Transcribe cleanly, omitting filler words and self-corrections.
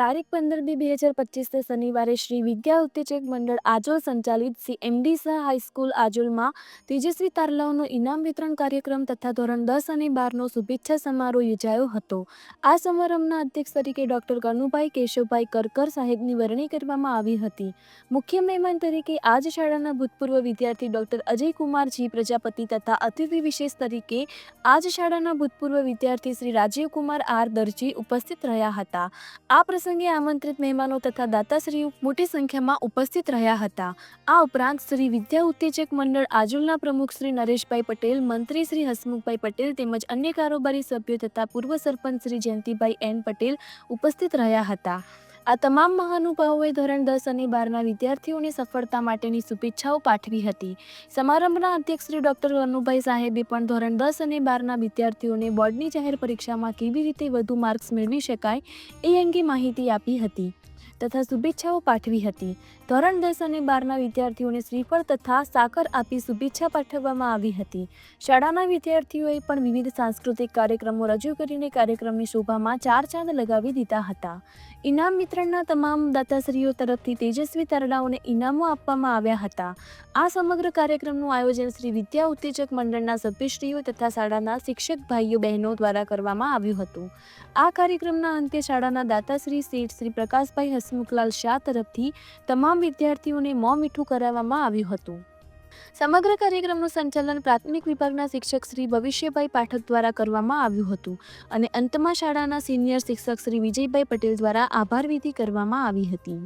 તારીખ 15/2/2025 શનિવારે શ્રી વિદ્યા ઉત્તેજક મંડળ આજોલ સંચાલિત CMD શાહ હાઈસ્કૂલ આજોલમાં તેજસ્વી તારલાઓનો ઇનામ વિતરણ કાર્યક્રમ તથા ધોરણ 10 અને 12નો શુભેચ્છા સમારોહ યોજાયો હતો। આ સમારંભના અધ્યક્ષ તરીકે ડોક્ટર કનુભાઈ કેશવભાઈ કરકર સાહેબની વરણી કરવામાં આવી હતી। મુખ્ય મહેમાન તરીકે આજ શાળાના ભૂતપૂર્વ વિદ્યાર્થી ડોક્ટર અજયકુમારજી પ્રજાપતિ તથા અતિથિ વિશેષ તરીકે આજ શાળાના ભૂતપૂર્વ વિદ્યાર્થી શ્રી રાજીવકુમાર આર દરજી ઉપસ્થિત રહ્યા હતા। આ પ્રસંગે આમંત્રિત મહેમાનો તથા દાતાશ્રીઓ મોટી સંખ્યામાં ઉપસ્થિત રહ્યા હતા। આ ઉપરાંત શ્રી વિદ્યા ઉત્તેજક મંડળ આજોલના પ્રમુખ શ્રી નરેશભાઈ પટેલ, મંત્રી શ્રી હસમુખભાઈ પટેલ તેમજ અન્ય કારોબારી સભ્યો તથા પૂર્વ સરપંચ શ્રી જયંતિભાઈ એન પટેલ ઉપસ્થિત રહ્યા હતા। આ તમામ મહાનુભાવોએ ધોરણ 10 અને 12ના વિદ્યાર્થીઓની સફળતા માટેની શુભેચ્છાઓ પાઠવી હતી। સમારંભના અધ્યક્ષ શ્રી ડોક્ટર કનુભાઈ સાહેબે પણ ધોરણ 10 અને 12ના વિદ્યાર્થીઓને બોર્ડની જાહેર પરીક્ષામાં કેવી રીતે વધુ માર્ક્સ મેળવી શકાય એ અંગે માહિતી આપી હતી તથા શુભેચ્છાઓ પાઠવી હતી। ધોરણ 10 અને 12ના વિદ્યાર્થીઓને શ્રીફળ તથા સાકર આપી શુભેચ્છા પાઠવવામાં આવી હતી। શાળાના વિદ્યાર્થીઓએ પણ વિવિધ સાંસ્કૃતિક કાર્યક્રમો રજૂ કરીને કાર્યક્રમની શોભામાં ચાર ચાંદ લગાવી દીધા હતા। ઇનામ વિતરણના તમામ દાતાશ્રીઓ તરફથી તેજસ્વી તારલાઓને ઇનામો આપવામાં આવ્યા હતા। આ સમગ્ર કાર્યક્રમનું આયોજન શ્રી વિદ્યા ઉત્તેજક મંડળના સભ્યશ્રીઓ તથા શાળાના શિક્ષક ભાઈઓ બહેનો દ્વારા કરવામાં આવ્યું હતું। આ કાર્યક્રમના અંતે શાળાના દાતાશ્રી શેઠ શ્રી પ્રકાશભાઈ હસમુખલાલ શાહ તરફથી તમામ વિદ્યાર્થીઓને મોં મીઠું કરાવવામાં આવ્યું હતું। સમગ્ર કાર્યક્રમનું સંચાલન પ્રાથમિક વિભાગના શિક્ષક શ્રી ભવિષ્યભાઈ પાઠક દ્વારા કરવામાં આવ્યું હતું અને અંતમાં શાળાના સિનિયર શિક્ષક શ્રી વિજયભાઈ પટેલ દ્વારા આભાર વિધિ કરવામાં આવી હતી।